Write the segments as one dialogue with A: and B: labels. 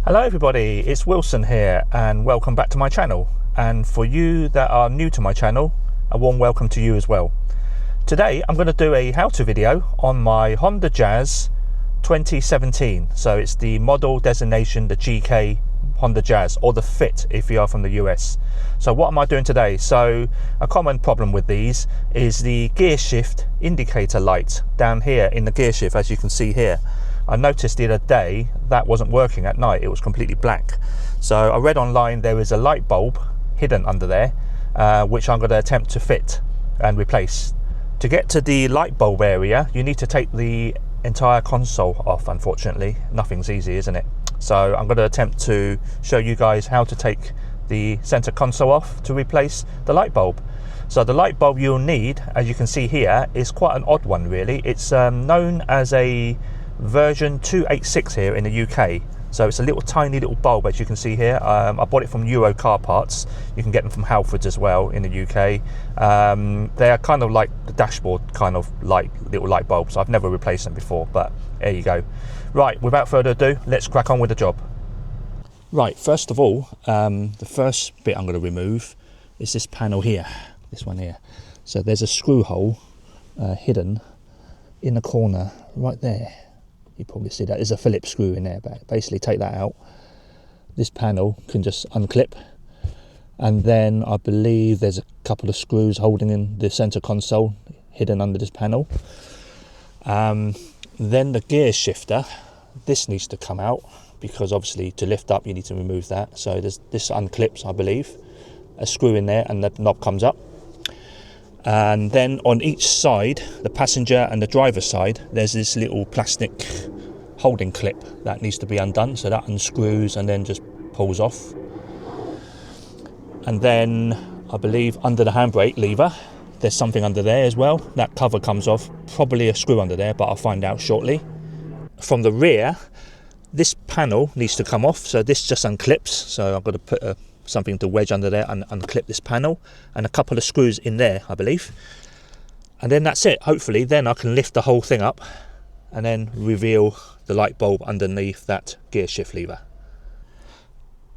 A: Hello everybody, it's Wilson here and welcome back to my channel. And for you that are new to my channel, a warm welcome to you as well. Today I'm going to do a how-to video on my Honda Jazz 2017. So it's the model designation, the GK Honda Jazz, or the Fit if you are from the US. So what am I doing today? So a common problem with these is the gear shift indicator light down here in the gear shift, as you can see here. I noticed the other day that wasn't working at night, it was completely black. So I read online there is a light bulb hidden under there, which I'm going to attempt to fit and replace. To get to the light bulb area, you need to take the entire console off. Unfortunately, nothing's easy, isn't it? So I'm going to attempt to show you guys how to take the center console off to replace the light bulb. So the light bulb you'll need, as you can see here, is quite an odd one really. It's known as a version 286 here in the UK. So it's a little tiny little bulb, as you can see here. I bought it from Euro Car Parts. You can get them from Halfords as well in the UK. They are kind of like the dashboard kind of little light bulbs. I've never replaced them before, but there you go. Right, without further ado, let's crack on with the job. Right, first of all, the first bit I'm going to remove is this panel here, this one here. So there's a screw hole hidden in the corner right there. You probably see that there's a Phillips screw in there, but basically take that out. This panel can just unclip, and then I believe there's a couple of screws holding in the center console hidden under this panel. Then the gear shifter, this needs to come out because obviously to lift up you need to remove that. So this unclips, I believe, a screw in there and the knob comes up. And then on each side, the passenger and the driver's side, there's this little plastic holding clip that needs to be undone. So that unscrews and then just pulls off. And then I believe under the handbrake lever, there's something under there as well. That cover comes off, probably a screw under there, but I'll find out shortly. From the rear, this panel needs to come off. So this just unclips. So I've got to put something to wedge under there and unclip this panel, and a couple of screws in there, I believe. And then that's it. Hopefully then I can lift the whole thing up and then reveal the light bulb underneath that gear shift lever.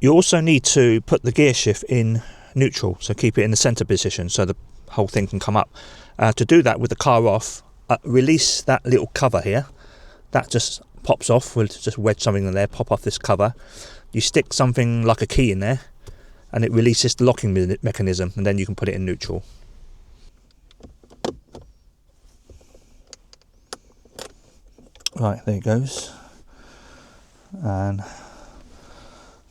A: You also need to put the gear shift in neutral, so keep it in the center position so the whole thing can come up. To do that with the car off, release that little cover here. That just pops off. We'll just wedge something in there, pop off this cover. You stick something like a key in there and it releases the locking mechanism, and then you can put it in neutral. Right, there it goes. And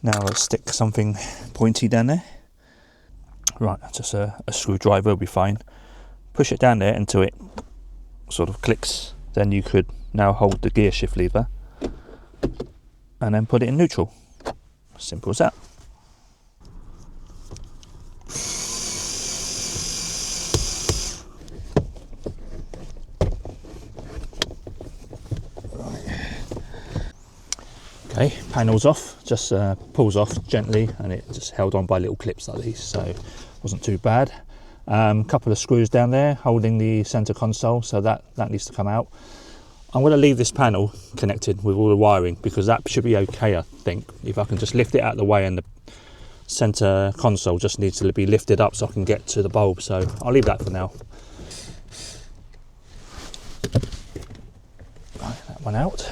A: now let's stick something pointy down there. Right, just a screwdriver will be fine. Push it down there until it sort of clicks. Then you could now hold the gear shift lever and then put it in neutral. Simple as that. Okay, panel's off, just pulls off gently, and it just held on by little clips like these, so it wasn't too bad. Couple of screws down there holding the center console, so that needs to come out. I'm going to leave this panel connected with all the wiring because that should be okay, I think. If I can just lift it out of the way, and the center console just needs to be lifted up so I can get to the bulb, so I'll leave that for now. Right, that one out.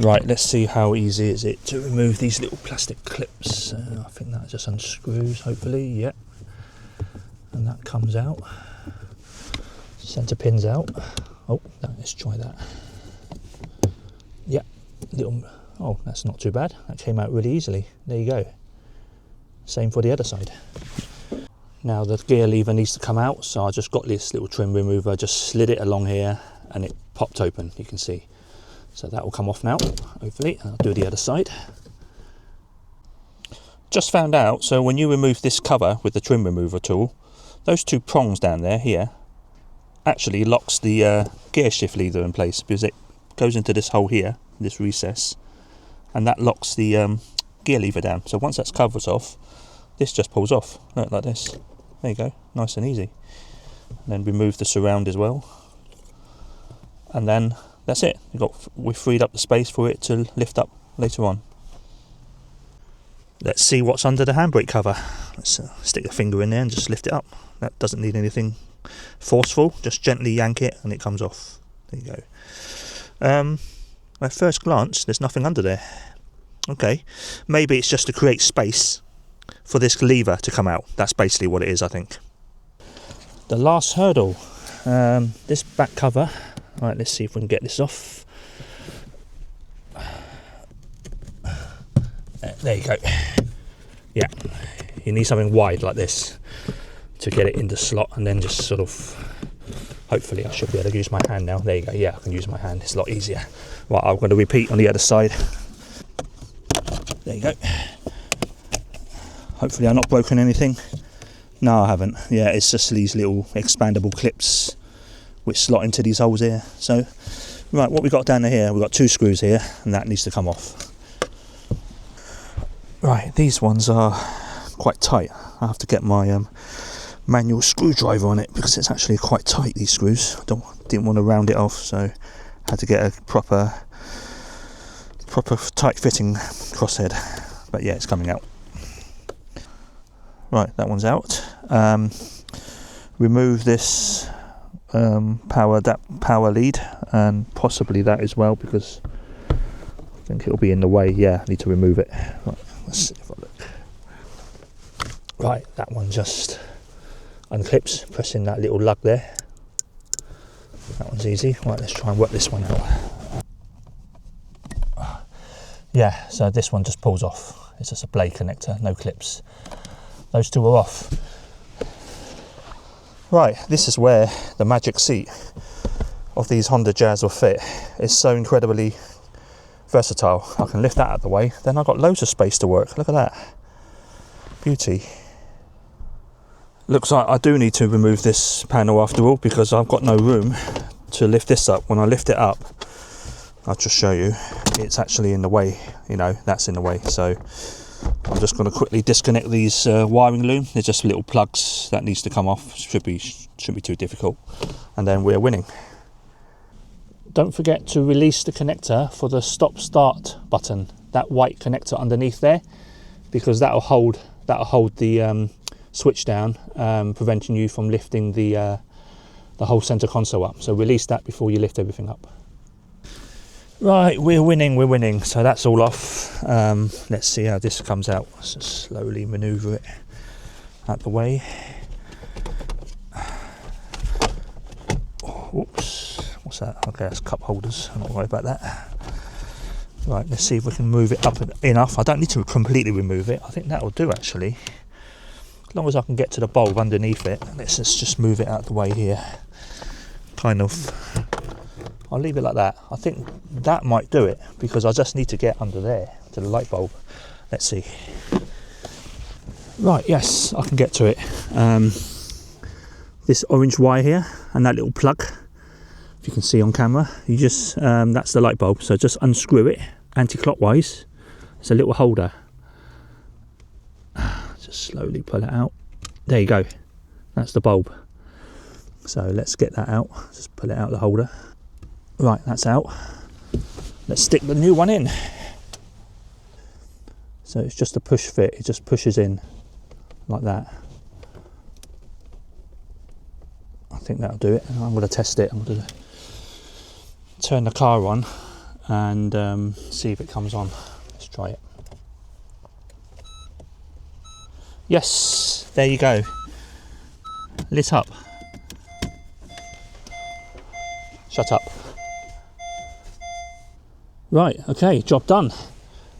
A: Right, let's see how easy is it to remove these little plastic clips. I think that just unscrews, hopefully, yep. And that comes out. Centre pin's out. Oh, no, let's try that. Yep, oh, that's not too bad. That came out really easily. There you go. Same for the other side. Now the gear lever needs to come out, so I just got this little trim remover, just slid it along here, and it popped open, you can see. So that will come off now, hopefully, and I'll do the other side. Just found out, so when you remove this cover with the trim remover tool, those two prongs down there, here, actually locks the gear shift lever in place, because it goes into this hole here, this recess, and that locks the gear lever down. So once that's covered off, this just pulls off, like this. There you go, nice and easy. And then remove the surround as well. And then that's it. We've freed up the space for it to lift up later on. Let's see what's under the handbrake cover. Let's stick a finger in there and just lift it up. That doesn't need anything forceful, just gently yank it and it comes off. There you go. At first glance, there's nothing under there. Okay, maybe it's just to create space for this lever to come out. That's basically what it is, I think. The last hurdle, this back cover. Right, let's see if we can get this off. There you go. Yeah, you need something wide like this to get it in the slot, and then just sort of, hopefully I should be able to use my hand now. There you go. Yeah, I can use my hand. It's a lot easier. Right, I'm going to repeat on the other side. There you go. Hopefully I've not broken anything. No, I haven't. Yeah, it's just these little expandable clips which slot into these holes here. So, right, what we've got down here, we've got 2 screws here, and that needs to come off. Right, these ones are quite tight. I have to get my manual screwdriver on it because it's actually quite tight, these screws. Didn't want to round it off, so had to get a proper tight fitting crosshead. But yeah, it's coming out. Right, that one's out. Remove this power lead and possibly that as well, because I think it'll be in the way. Yeah, I need to remove it. Right, let's see if I look. Right, that one just unclips, pressing that little lug there. That one's easy. Right, let's try and work this one out. Yeah, so this one just pulls off. It's just a blade connector, no clips. Those 2 are off. Right, this is where the magic seat of these Honda Jazz will fit. It's so incredibly versatile. I can lift that out of the way, then I've got loads of space to work. Look at that. Beauty. Looks like I do need to remove this panel after all, because I've got no room to lift this up. When I lift it up, I'll just show you, it's actually in the way, you know, that's in the way. So I'm just going to quickly disconnect these wiring loom. They're just little plugs that needs to come off. Shouldn't be too difficult, and then we're winning. Don't forget to release the connector for the stop start button, that white connector underneath there, because that'll hold the switch down, preventing you from lifting the whole center console up. So release that before you lift everything up. Right, we're winning. So that's all off. Let's see how this comes out. Let's just slowly maneuver it out the way. Oh, whoops, what's that? Okay, that's cup holders. I'm not worried about that. Right, let's see if we can move it up enough. I don't need to completely remove it. I think that'll do actually. As long as I can get to the bulb underneath it. Let's just move it out the way here. Kind of. I'll leave it like that. I think that might do it, because I just need to get under there to the light bulb. Let's see. Right, yes, I can get to it. This orange wire here and that little plug, if you can see on camera, you just that's the light bulb. So just unscrew it anti-clockwise. It's a little holder. Just slowly pull it out. There you go. That's the bulb. So let's get that out. Just pull it out of the holder. Right, that's out. Let's stick the new one in. So it's just a push fit. It just pushes in like that. I think that'll do it. I'm going to test it. I'm going to turn the car on and see if it comes on. Let's try it. Yes, there you go. Lit up. Shut up. Right, okay, job done.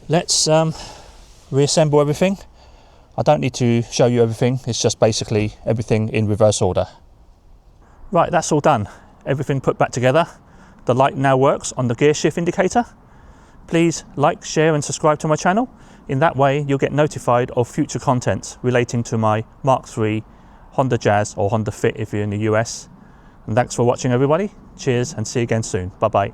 A: Let's reassemble everything. I don't need to show you everything, it's just basically everything in reverse order. Right, that's all done. Everything put back together. The light now works on the gear shift indicator. Please like, share and subscribe to my channel. In that way you'll get notified of future content relating to my Mk3 Honda Jazz, or Honda Fit if you're in the US. And thanks for watching everybody. Cheers and see you again soon. Bye bye.